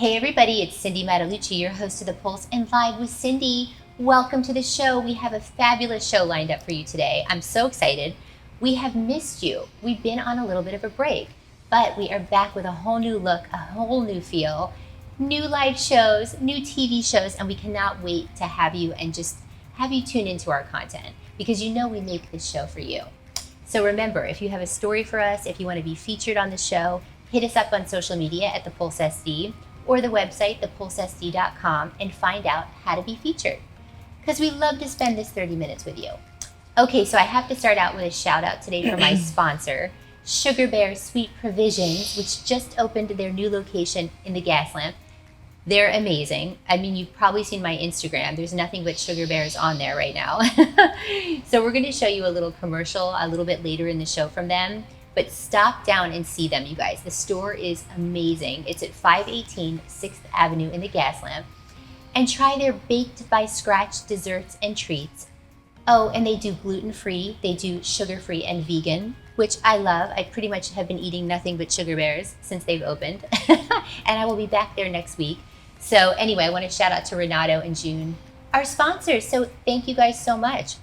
Hey everybody, it's Cindy Mattalucci, your host of The Pulse and Live with Cindy. Welcome to the show. We have a fabulous show lined up for you today. I'm so excited. We have missed you. We've been on a little bit of a break, but we are back with a whole new look, a whole new feel, new live shows, new TV shows, and we cannot wait to have you and just have you tune into our content because you know we make this show for you. So remember, if you have a story for us, if you want to be featured on the show, hit us up on social media at The Pulse SD or the website, thepulsesd.com, and find out how to be featured. Because we love to spend this 30 minutes with you. Okay, so I have to start out with a shout out today for my sponsor, Sugar Bear Sweet Provisions, which just opened their new location in the Gaslamp. They're amazing. I mean, you've probably seen my Instagram. There's nothing but sugar bears on there right now. So we're going to show you a little commercial a little bit later in the show from them. But stop down and see them, you guys. The store is amazing. It's at 518 6th Avenue in the Gaslamp. And try their baked by scratch desserts and treats. Oh, and they do gluten-free, they do sugar-free and vegan, which I love. I pretty much have been eating nothing but sugar bears since they've opened. And I will be back there next week. So anyway, I want to shout out to Renato and June, our sponsors. So thank you guys so much.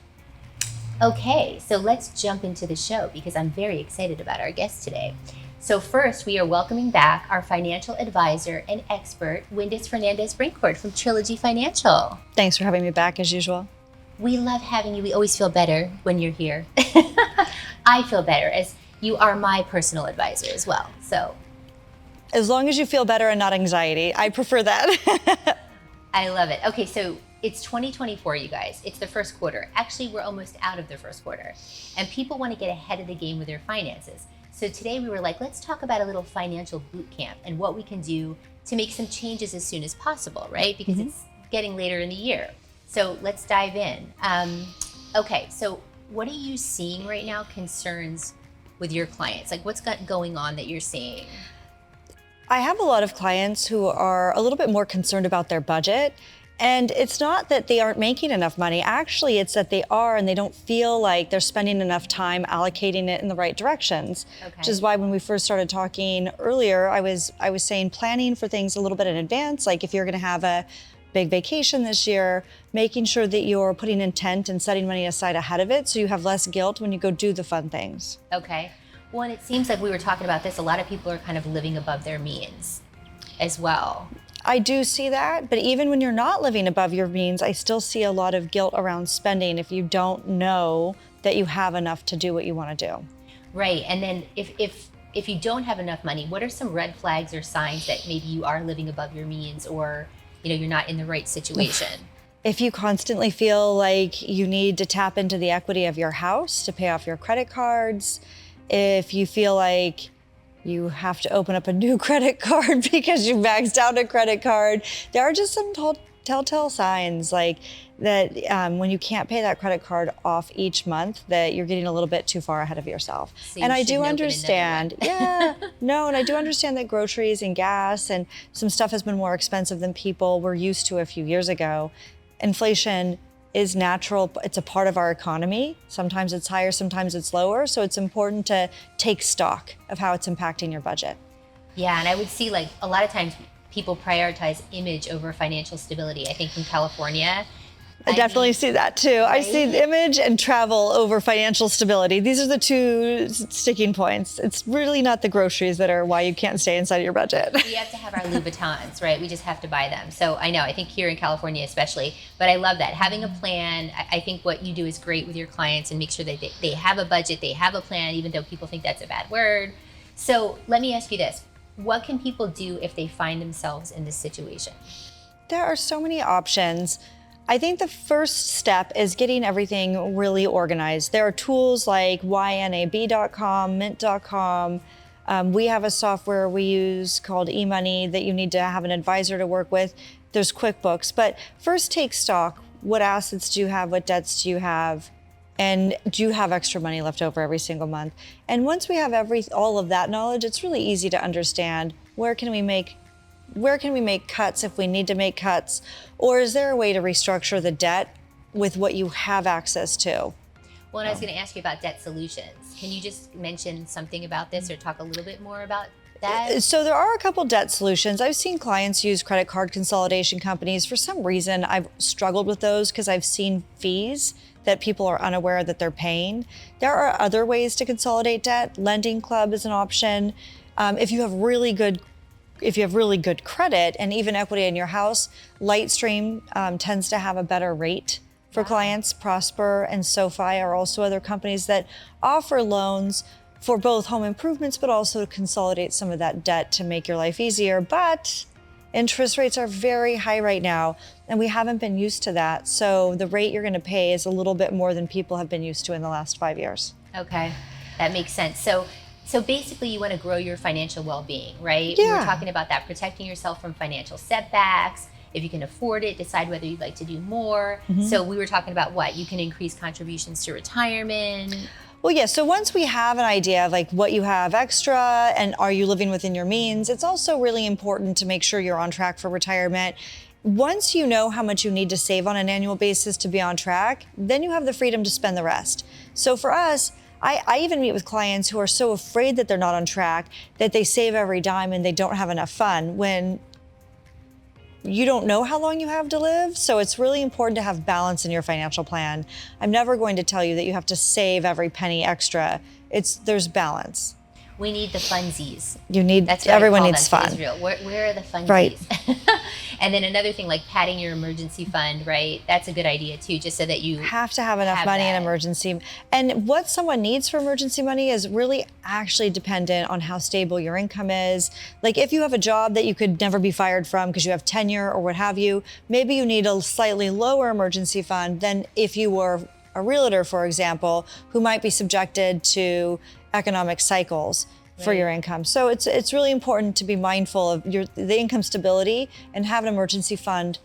Okay, so let's jump into the show because I'm very excited about our guest today. So first, we are welcoming back our financial advisor and expert, Windus Fernandez-Brinkkord from Trilogy Financial. Thanks for having me back as usual. We love having you. We always feel better when you're here. I feel better as you are my personal advisor as well. So, as long as you feel better and not anxiety, I prefer that. I love it. Okay, so it's 2024, you guys. It's the first quarter. Actually, we're almost out of the first quarter. And people want to get ahead of the game with their finances. So today we were like, let's talk about a little financial boot camp and what we can do to make some changes as soon as possible, right? Because it's getting later in the year. So let's dive in. Okay, so what are you seeing right now, concerns with your clients? Like what's going on that you're seeing? I have a lot of clients who are a little bit more concerned about their budget. And it's not that they aren't making enough money. Actually, it's that they are and they don't feel like they're spending enough time allocating it in the right directions. Okay. Which is why when we first started talking earlier, I was saying planning for things a little bit in advance. Like if you're gonna have a big vacation this year, making sure that you're putting intent and setting money aside ahead of it so you have less guilt when you go do the fun things. Okay. Well, and it seems like we were talking about this, a lot of people are kind of living above their means as well. I do see that, but even when you're not living above your means, I still see a lot of guilt around spending if you don't know that you have enough to do what you want to do. Right, and then if you don't have enough money, what are some red flags or signs that maybe you are living above your means or you're not in the right situation? If you constantly feel like you need to tap into the equity of your house to pay off your credit cards, if you feel like you have to open up a new credit card because you maxed out a credit card. There are just some telltale signs like that when you can't pay that credit card off each month, that you're getting a little bit too far ahead of yourself. So and I do understand, and I do understand that groceries and gas and some stuff has been more expensive than people were used to a few years ago. Inflation is natural. It's a part of our economy. Sometimes it's higher, sometimes it's lower. So it's important to take stock of how it's impacting your budget. Yeah, and I would see like a lot of times people prioritize image over financial stability. I think in California, I definitely see that too. Right? I see the image and travel over financial stability. These are the two sticking points. It's really not the groceries that are why you can't stay inside of your budget. We have to have our Louboutins, right? We just have to buy them. So I know, I think here in California especially, but I love that. Having a plan, I think what you do is great with your clients and make sure that they have a budget, they have a plan, even though people think that's a bad word. So let me ask you this. What can people do if they find themselves in this situation? There are so many options. I think the first step is getting everything really organized. There are tools like ynab.com, mint.com. We have a software we use called eMoney that you need to have an advisor to work with. There's QuickBooks, but first take stock. What assets do you have? What debts do you have? And do you have extra money left over every single month? And once we have all of that knowledge, it's really easy to understand where can we make cuts if we need to make cuts? Or is there a way to restructure the debt with what you have access to? Well, and I was going to ask you about debt solutions. Can you just mention something about this or talk a little bit more about So there are a couple debt solutions. I've seen clients use credit card consolidation companies. For some reason, I've struggled with those because I've seen fees that people are unaware that they're paying. There are other ways to consolidate debt. Lending Club is an option. If you have really good credit and even equity in your house, Lightstream tends to have a better rate for clients. Prosper and SoFi are also other companies that offer loans for both home improvements, but also to consolidate some of that debt to make your life easier. But interest rates are very high right now, and we haven't been used to that. So the rate you're going to pay is a little bit more than people have been used to in the last 5 years. Okay, that makes sense. So basically you want to grow your financial well-being, right? Yeah. We were talking about that, protecting yourself from financial setbacks. If you can afford it, decide whether you'd like to do more. So we were talking about what? You can increase contributions to retirement. Well, yeah, so once we have an idea of like what you have extra and are you living within your means, it's also really important to make sure you're on track for retirement. Once you know how much you need to save on an annual basis to be on track, then you have the freedom to spend the rest. So for us, I even meet with clients who are so afraid that they're not on track that they save every dime and they don't have enough fun when you don't know how long you have to live. So it's really important to have balance in your financial plan. I'm never going to tell you that you have to save every penny extra. There's balance. We need the funsies. Everyone needs fun. Israel. Where are the funsies? Right. And then another thing, like padding your emergency fund, right? That's a good idea too, just so that you have to have enough money in emergency. And what someone needs for emergency money is really actually dependent on how stable your income is. Like if you have a job that you could never be fired from because you have tenure or what have you, maybe you need a slightly lower emergency fund than if you were a realtor, for example, who might be subjected to economic cycles for your income. So it's really important to be mindful of the income stability and have an emergency fund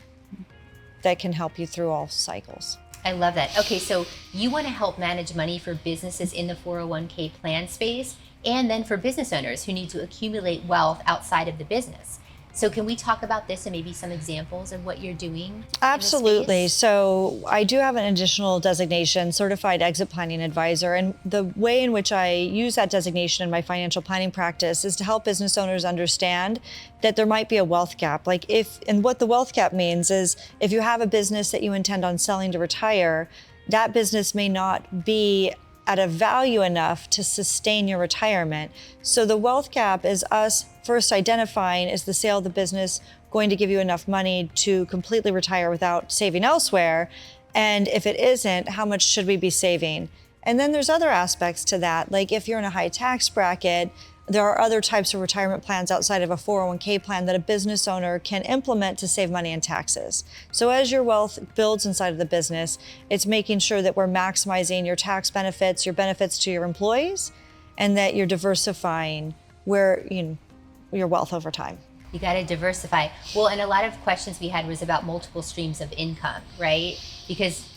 that can help you through all cycles. I love that. Okay, so you want to help manage money for businesses in the 401k plan space and then for business owners who need to accumulate wealth outside of the business. So can we talk about this and maybe some examples of what you're doing? Absolutely. So I do have an additional designation, Certified Exit Planning Advisor. And the way in which I use that designation in my financial planning practice is to help business owners understand that there might be a wealth gap. And what the wealth gap means is if you have a business that you intend on selling to retire, that business may not be at a value enough to sustain your retirement. So the wealth gap is us first identifying, is the sale of the business going to give you enough money to completely retire without saving elsewhere? And if it isn't, how much should we be saving? And then there's other aspects to that. Like if you're in a high tax bracket, there are other types of retirement plans outside of a 401k plan that a business owner can implement to save money in taxes. So as your wealth builds inside of the business, it's making sure that we're maximizing your tax benefits, your benefits to your employees, and that you're diversifying your wealth over time. You got to diversify. Well, and a lot of questions we had was about multiple streams of income, right? Because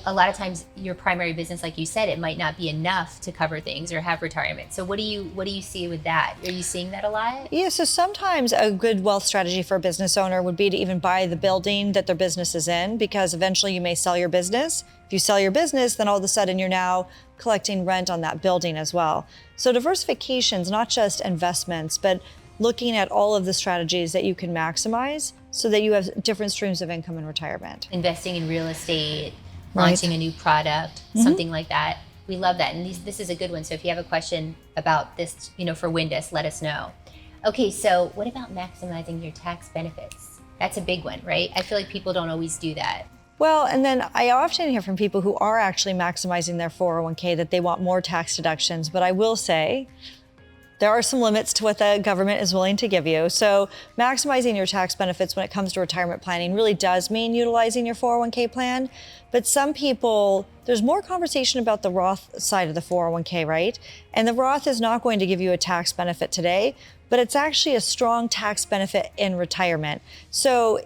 a lot of times your primary business, like you said, it might not be enough to cover things or have retirement. So what do you see with that? Are you seeing that a lot? Yeah, so sometimes a good wealth strategy for a business owner would be to even buy the building that their business is in, because eventually you may sell your business. If you sell your business, then all of a sudden you're now collecting rent on that building as well. So diversification is not just investments, but looking at all of the strategies that you can maximize so that you have different streams of income in retirement. Investing in real estate, launching a new product, something like that. We love that. And this is a good one. So if you have a question about this, for Windus, let us know. Okay, so what about maximizing your tax benefits? That's a big one, right? I feel like people don't always do that. Well, and then I often hear from people who are actually maximizing their 401k that they want more tax deductions. But I will say, there are some limits to what the government is willing to give you. So maximizing your tax benefits when it comes to retirement planning really does mean utilizing your 401k plan. But some people, there's more conversation about the Roth side of the 401k, right? And the Roth is not going to give you a tax benefit today, but it's actually a strong tax benefit in retirement. So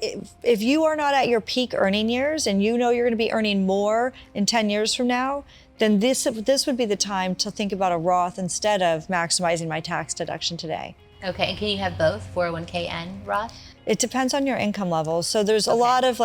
if you are not at your peak earning years and you know you're gonna be earning more in 10 years from now, then this would be the time to think about a Roth instead of maximizing my tax deduction today. Okay, and can you have both 401k and Roth? It depends on your income level. So there's a lot of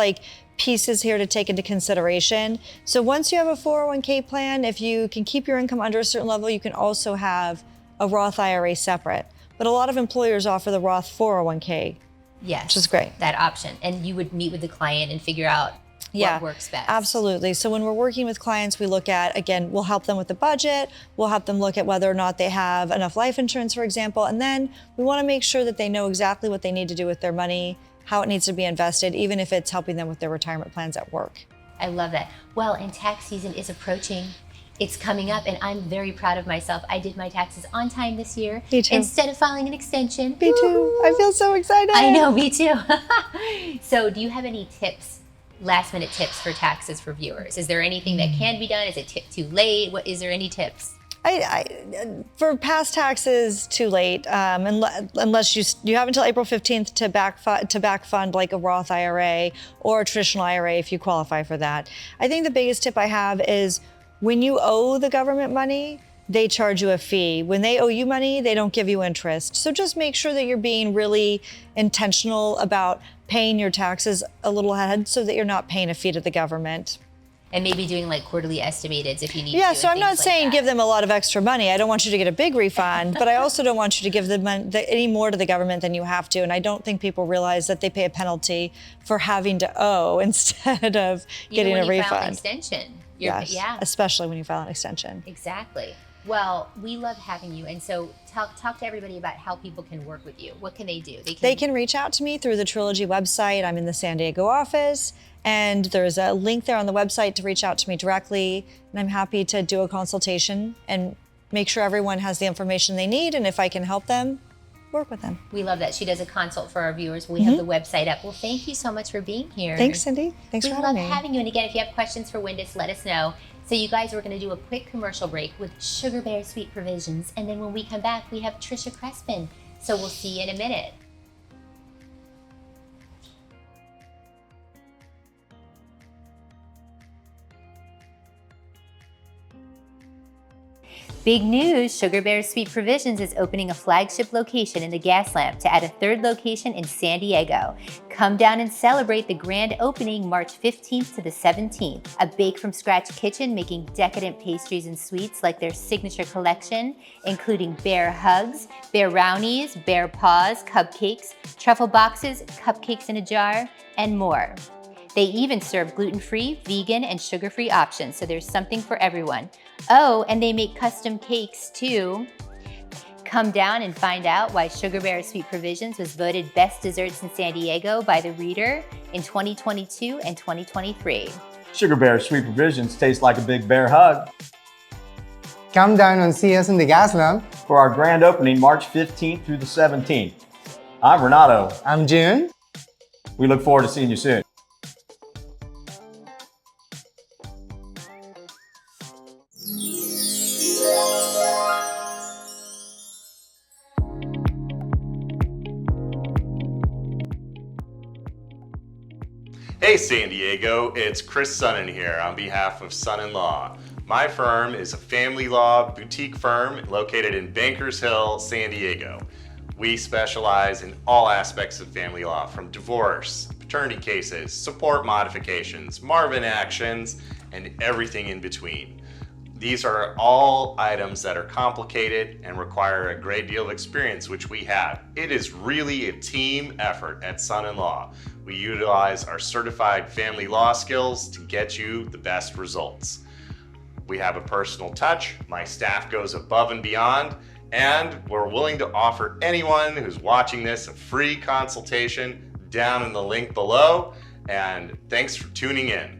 pieces here to take into consideration. So once you have a 401k plan, if you can keep your income under a certain level, you can also have a Roth IRA separate. but a lot of employers offer the Roth 401k. Yes. Which is great. That option. And you would meet with the client and figure out what works best. Absolutely. So when we're working with clients, we look at, again, we'll help them with the budget. We'll help them look at whether or not they have enough life insurance, for example. And then we want to make sure that they know exactly what they need to do with their money, how it needs to be invested, even if it's helping them with their retirement plans at work. I love that. Well, and tax season is approaching. It's coming up, and I'm very proud of myself. I did my taxes on time this year. Me too. Instead of filing an extension. Me too. I feel so excited. I know, me too. So do you have any tips, last minute tips for taxes for viewers? Is there anything that can be done? Is it too late? Is there any tips? For past taxes, too late, unless you have until April 15th to back fund like a Roth IRA or a traditional IRA if you qualify for that. I think the biggest tip I have is when you owe the government money, they charge you a fee. When they owe you money, they don't give you interest. So just make sure that you're being really intentional about paying your taxes a little ahead so that you're not paying a fee to the government. And maybe doing like quarterly estimateds if you need to. Yeah, so I'm not saying like give them a lot of extra money. I don't want you to get a big refund, but I also don't want you to give them any more to the government than you have to. And I don't think people realize that they pay a penalty for having to owe instead of getting a refund. Even when you file an extension. Yes, yeah. Especially when you file an extension. Exactly. Well, we love having you. And so talk to everybody about how people can work with you. What can they do? They can reach out to me through the Trilogy website. I'm in the San Diego office, and there's a link there on the website to reach out to me directly. And I'm happy to do a consultation and make sure everyone has the information they need. And if I can help them, work with them. We love that. She does a consult for our viewers. We have the website up. Well, thank you so much for being here. Thanks, Cindy. Thanks for having me. We love having you. And again, if you have questions for Windus, let us know. So you guys, we're going to do a quick commercial break with Sugar Bear Sweet Provisions. And then when we come back, we have Tricia Crespin. So we'll see you in a minute. Big news, Sugar Bear Sweet Provisions is opening a flagship location in the Gaslamp to add a third location in San Diego. Come down and celebrate the grand opening March 15th to the 17th. A bake-from-scratch kitchen making decadent pastries and sweets like their signature collection, including bear hugs, bear brownies, bear paws, cupcakes, truffle boxes, cupcakes in a jar, and more. They even serve gluten-free, vegan, and sugar-free options, so there's something for everyone. Oh, and they make custom cakes too. Come down and find out why Sugar Bear Sweet Provisions was voted Best Desserts in San Diego by The Reader in 2022 and 2023. Sugar Bear Sweet Provisions taste like a big bear hug. Come down and see us in the Gaslamp For our grand opening March 15th through the 17th. I'm Renato. I'm June. We look forward to seeing you soon. Hey San Diego, it's Chris Sonnen here on behalf of Son-in-Law. My firm is a family law boutique firm located in Bankers Hill, San Diego. We specialize in all aspects of family law, from divorce, paternity cases, support modifications, Marvin actions, and everything in between. These are all items that are complicated and require a great deal of experience, which we have. It is really a team effort at Son-in-Law. We utilize our certified family law skills to get you the best results. We have a personal touch, my staff goes above and beyond, and we're willing to offer anyone who's watching this a free consultation down in the link below. And thanks for tuning in.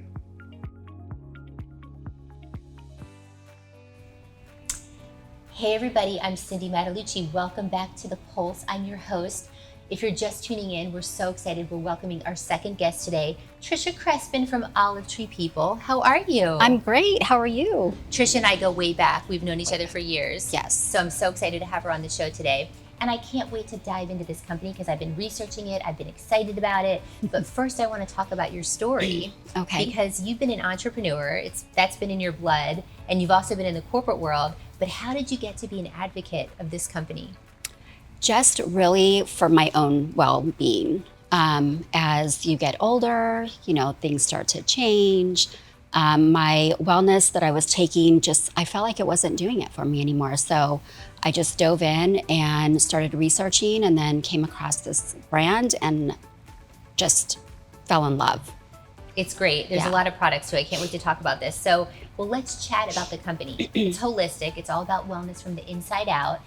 Hey everybody, I'm Cindy Mattalucci. Welcome back to The Pulse. I'm your host. If you're just tuning in, we're so excited. We're welcoming our second guest today, Tricia Crespin from Olive Tree People. How are you? I'm great. How are you? Tricia and I go way back. We've known each other for years. Yes. So I'm so excited to have her on the show today. And I can't wait to dive into this company because I've been researching it. I've been excited about it. But first I want to talk about your story. Okay. Because you've been an entrepreneur. That's been in your blood. And you've also been in the corporate world. But how did you get to be an advocate of this company? Just really for my own well-being. As you get older, things start to change. My wellness that I was taking, I felt like it wasn't doing it for me anymore. So I just dove in and started researching, and then came across this brand and just fell in love. It's great. There's a lot of products too. I can't wait to talk about this. So, well, let's chat about the company. It's holistic. It's all about wellness from the inside out,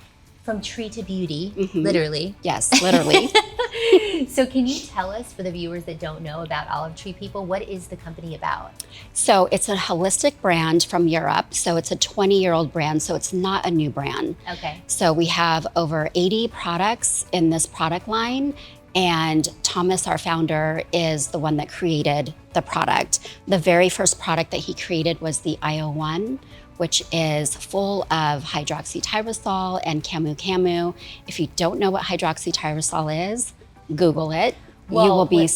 from tree to beauty, literally. Yes, literally. So can you tell us, for the viewers that don't know about Olive Tree People, what is the company about? So it's a holistic brand from Europe. So it's a 20-year-old brand. So it's not a new brand. Okay. So we have over 80 products in this product line. And Thomas, our founder, is the one that created the product. The very first product that he created was the IO1, which is full of hydroxytyrosol and camu. If you don't know what hydroxytyrosol is, Google it. Well, you will be.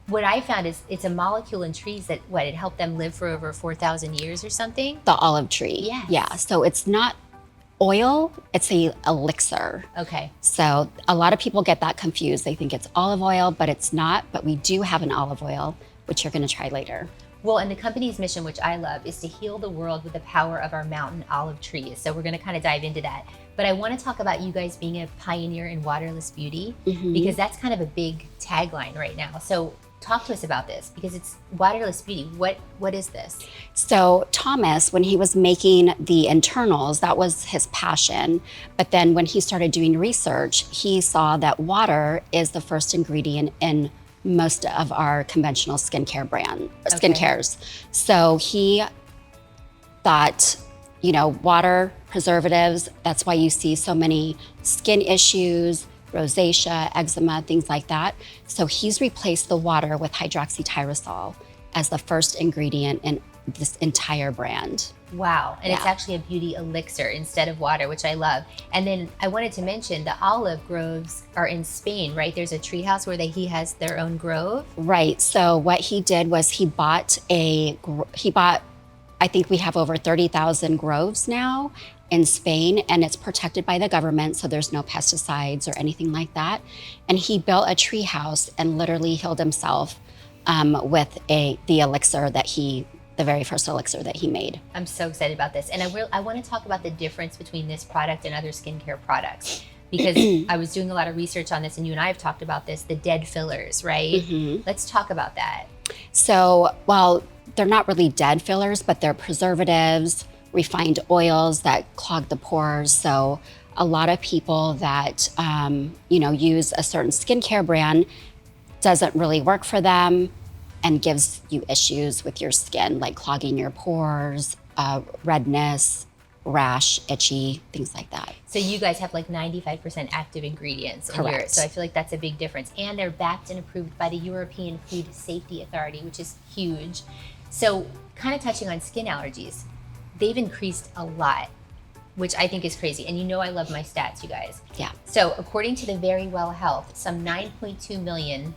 What I found is it's a molecule in trees that, it helped them live for over 4,000 years or something? The olive tree. Yes. Yeah. So it's not oil, it's a elixir. Okay. So a lot of people get that confused. They think it's olive oil, but it's not. But we do have an olive oil, which you're going to try later. Well, and the company's mission, which I love, is to heal the world with the power of our mountain olive trees. So we're going to kind of dive into that. But I want to talk about you guys being a pioneer in waterless beauty, because that's kind of a big tagline right now. So talk to us about this, because it's waterless beauty. What is this? So Thomas, when he was making the internals, that was his passion. But then when he started doing research, he saw that water is the first ingredient in most of our conventional skincare. So he thought, water, preservatives, that's why you see so many skin issues, rosacea, eczema, things like that. So he's replaced the water with hydroxytyrosol as the first ingredient in this entire brand. Wow. And it's actually a beauty elixir instead of water, which I love. And then I wanted to mention the olive groves are in Spain, right? There's a tree house where he has their own grove. Right. So what he did was he bought, I think we have over 30,000 groves now in Spain, and it's protected by the government. So there's no pesticides or anything like that. And he built a tree house and literally healed himself with the elixir the very first elixir that he made. I'm so excited about this. And I want to talk about the difference between this product and other skincare products, because I was doing a lot of research on this, and you and I have talked about this, the dead fillers, right? Let's talk about that. So, well, they're not really dead fillers, but they're preservatives, refined oils that clog the pores. So a lot of people that, use a certain skincare brand doesn't really work for them and gives you issues with your skin, like clogging your pores, redness, rash, itchy, things like that. So you guys have like 95% active ingredients in yours. So I feel like that's a big difference. And they're backed and approved by the European Food Safety Authority, which is huge. So kind of touching on skin allergies, they've increased a lot, which I think is crazy. And I love my stats, you guys. Yeah. So according to the Very Well Health, some 9.2 million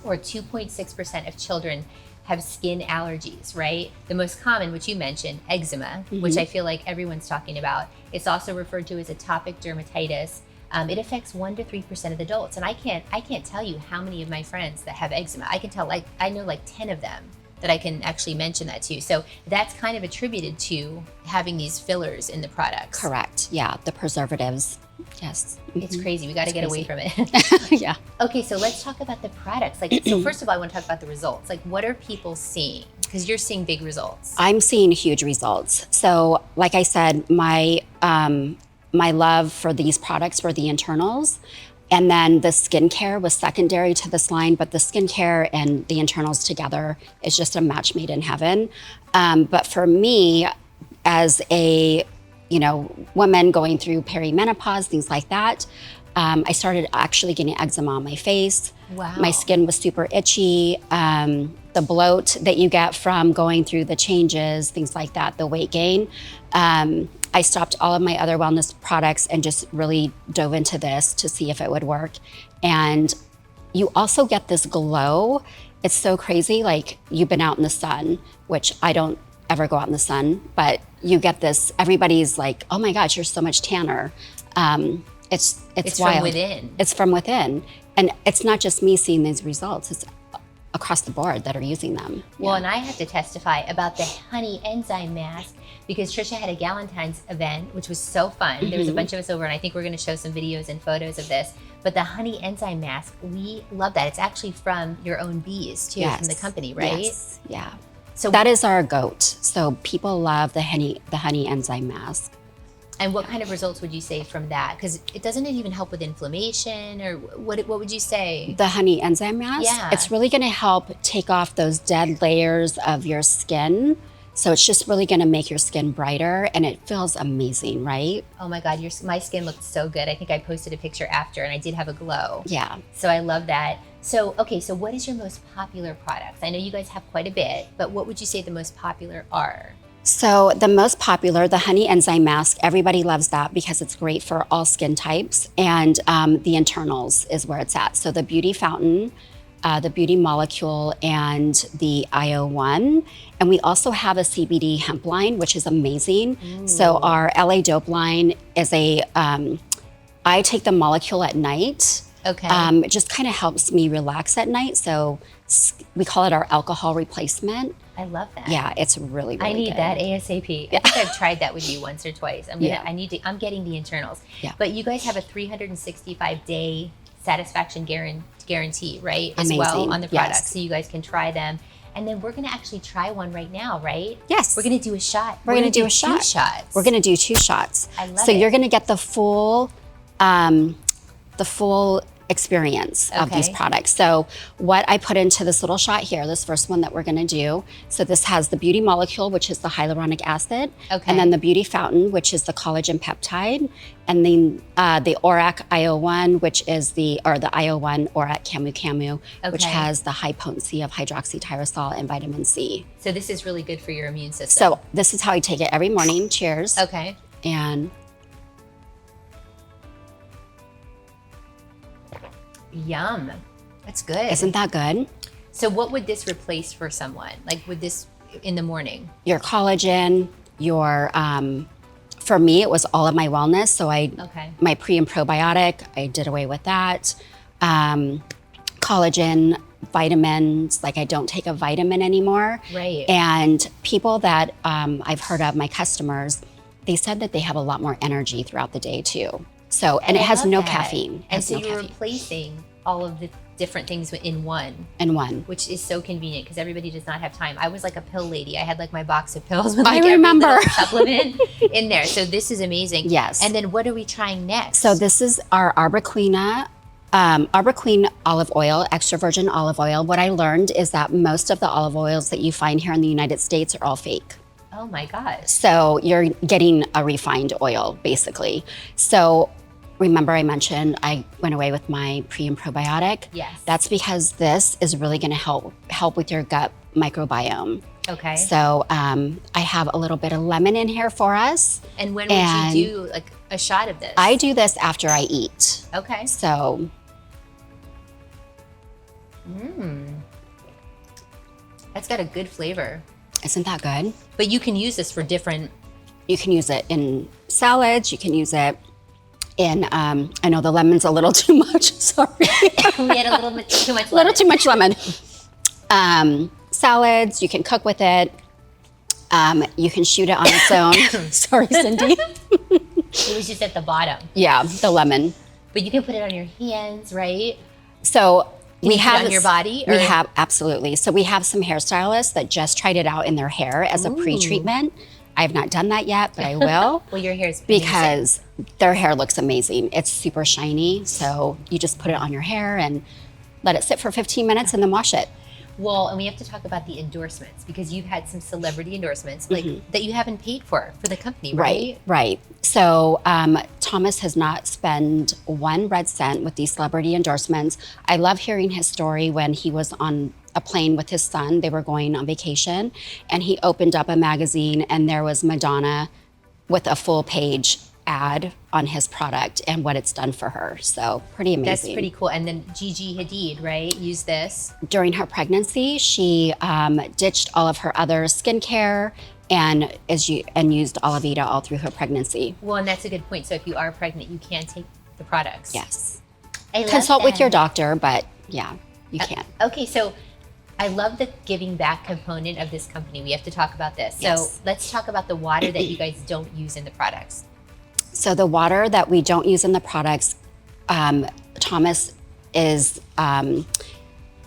or 2.6% of children have skin allergies, right? The most common, which you mentioned, eczema, which I feel like everyone's talking about. It's also referred to as atopic dermatitis. It affects 1 to 3% of adults. And I can't tell you how many of my friends that have eczema. I can tell, I know 10 of them that I can actually mention that to. So that's kind of attributed to having these fillers in the products. Correct. Yeah, the preservatives. Yes. It's crazy. We got to get away from it. Yeah. Okay, so let's talk about the products. So first of all, I want to talk about the results. What are people seeing? Because you're seeing big results. I'm seeing huge results. So, like I said, my love for these products were the internals. And then the skincare was secondary to this line, but the skincare and the internals together is just a match made in heaven. But for me, as a woman going through perimenopause, things like that, I started actually getting eczema on my face. Wow. My skin was super itchy. The bloat that you get from going through the changes, things like that, the weight gain. I stopped all of my other wellness products and just really dove into this to see if it would work. And you also get this glow. It's so crazy. You've been out in the sun, which I don't ever go out in the sun, but you get this, everybody's like, oh my gosh, you're so much tanner. It's wild. From within. It's from within. And it's not just me seeing these results. It's across the board that are using them. Well, and I have to testify about the honey enzyme mask because Tricia had a Galentine's event, which was so fun. There was a bunch of us over, and I think we're going to show some videos and photos of this. But the honey enzyme mask, we love that. It's actually from your own bees too, from the company, right? Yes. Yeah. So that is our goat. So people love the honey enzyme mask. And what kind of results would you say from that? Because it doesn't even help with inflammation, or what would you say? The honey enzyme mask? Yeah. It's really going to help take off those dead layers of your skin. So it's just really going to make your skin brighter, and it feels amazing, right? Oh my God, my skin looked so good. I think I posted a picture after, and I did have a glow. Yeah. So I love that. So, okay, so what is your most popular products? I know you guys have quite a bit, but what would you say the most popular are? So the most popular, the honey enzyme mask, everybody loves that because it's great for all skin types. And the internals is where it's at. So the beauty fountain, the beauty molecule, and the IO1. And we also have a CBD hemp line, which is amazing. So our LA Dope line is I take the molecule at night. Okay. It just kind of helps me relax at night. So we call it our alcohol replacement. I love that. Yeah, it's really, really I need good. that ASAP. I think I've tried that with you once or twice. I'm getting the internals. Yeah. But you guys have a 365-day satisfaction guarantee, right? As Amazing. well on the products. Yes. So you guys can try them. And then we're going to actually try one right now, right? Yes. We're going to do a shot. We're going to do a two shot. shots. We're going to do 2 shots. I love so it. you're going to get the full experience of these Okay. products. So what I put into this little shot here, this first one that we're going to do. So this has the beauty molecule, which is the hyaluronic acid. Okay. And then the beauty fountain, which is the collagen peptide. And then the ORAC IO1, which is the IO1 ORAC Camu Camu, which Okay. has the high potency of hydroxytyrosol and vitamin C. So this is really good for your immune system. So this is how I take it every morning. Cheers. Okay. And Yum. That's good. isn't that good? So what would this replace for someone? Like would this in the morning? Your collagen, your for me it was all of my wellness. So Okay. my pre and probiotic, I did away with that. Collagen, vitamins, like I don't take a vitamin anymore. Right. And people that I've heard of, my customers, they said that they have a lot more energy throughout the day too. So, and it I has love no that. caffeine. It And has so no you're caffeine replacing all of the different things in one, in one. which is so convenient because everybody does not have time. I was like a pill lady. I had like my box of pills with I like every remember. little supplement in there. So this is amazing. Yes. And then what are we trying next? So this is our Arbor Queen olive oil, extra virgin olive oil. What I learned is that most of the olive oils that you find here in the United States are all fake. Oh my gosh. So you're getting a refined oil, basically. So remember I mentioned I went away with my pre and probiotic? Yes. That's because this is really gonna help with your gut microbiome. Okay. So I have a little bit of lemon in here for us. And when would you do like a shot of this? I do this after I eat. Okay. So That's got a good flavor. isn't that good? But you can use this for different. You can use it in salads. You can use it in, I know the lemon's a little too much, sorry. We had a little bit too much. A little too much lemon. Salads, you can cook with it. You can shoot it on its own. Sorry, Cindy. It was just at the bottom. Yeah, the lemon. But you can put it on your hands, right? So Can you put it on your body, We or- have, absolutely. So we have some hairstylists that just tried it out in their hair as a pre-treatment. I have not done that yet, but I will. Well, your hair is Because their hair looks amazing. It's super shiny. So you just put it on your hair and let it sit for 15 minutes and then wash it. Well, and we have to talk about the endorsements because you've had some celebrity endorsements like that you haven't paid for the company, right? Right. So Thomas has not spent 1 red cent with these celebrity endorsements. I love hearing his story when he was on a plane with his son. They were going on vacation and he opened up a magazine and there was Madonna with a full page ad on his product and what it's done for her. So pretty amazing. That's pretty cool. And then Gigi Hadid, right? Used this. During her pregnancy, she ditched all of her other skincare and used Olavita all through her pregnancy. Well, and that's a good point. So if you are pregnant, you can take the products. Yes. I love Consult with that. your doctor, but yeah, you can. Okay, so I love the giving back component of this company. We have to talk about this. Yes. So let's talk about the water that you guys don't use in the products. So the water that we don't use in the products, Thomas is,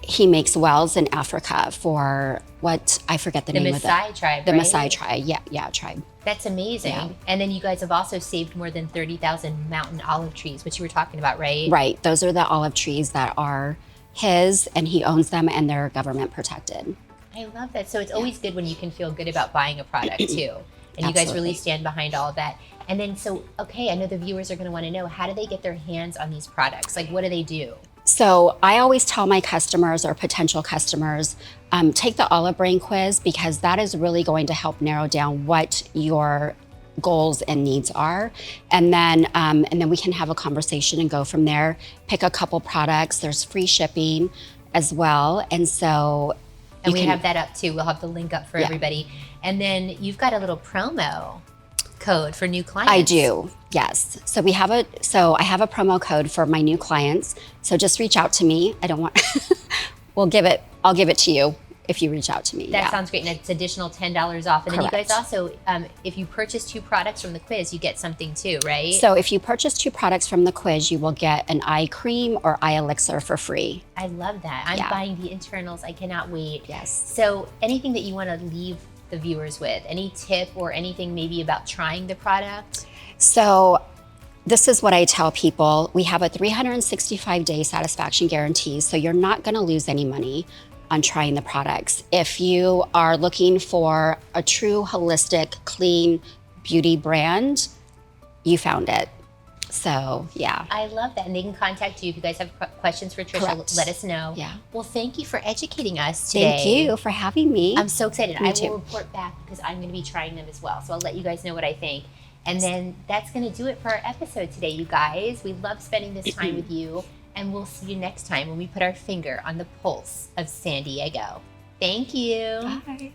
he makes wells in Africa for I forget the name of it. The Maasai tribe, The right? Maasai tribe, yeah, tribe. That's amazing. Yeah. And then you guys have also saved more than 30,000 mountain olive trees, which you were talking about, right? Right, those are the olive trees that are his, and he owns them, and they're government protected. I love that. So it's always good when you can feel good about buying a product too. And you guys really Absolutely. stand behind all of that. And then, I know the viewers are going to want to know, how do they get their hands on these products? Like, what do they do? So I always tell my customers or potential customers, take the olive brain quiz, because that is really going to help narrow down what your goals and needs are. And then we can have a conversation and go from there. Pick a couple products. There's free shipping as well. And so And we have that up too. We'll have the link up for everybody. And then you've got a little promo code for new clients. I do, yes. So I have a promo code for my new clients. So just reach out to me. I'll give it to you if you reach out to me. That sounds great. And it's additional $10 off. And then you Correct. guys also, if you purchase 2 products from the quiz, you get something too, right? So if you purchase 2 products from the quiz, you will get an eye cream or eye elixir for free. I love that. I'm buying the internals. I cannot wait. Yes. So anything that you want to leave the viewers with? Any tip or anything maybe about trying the product? So this is what I tell people. We have a 365-day satisfaction guarantee, so you're not going to lose any money on trying the products. If you are looking for a true holistic, clean beauty brand, you found it. So, yeah. I love that. And they can contact you if you guys have questions for Tricia. Correct. Let us know. Yeah. Well, thank you for educating us today. Thank you for having me. I'm so excited. Me I too. will report back because I'm going to be trying them as well. So I'll let you guys know what I think. And then that's going to do it for our episode today, you guys. We love spending this time with you. And we'll see you next time when we put our finger on the pulse of San Diego. Thank you. Bye.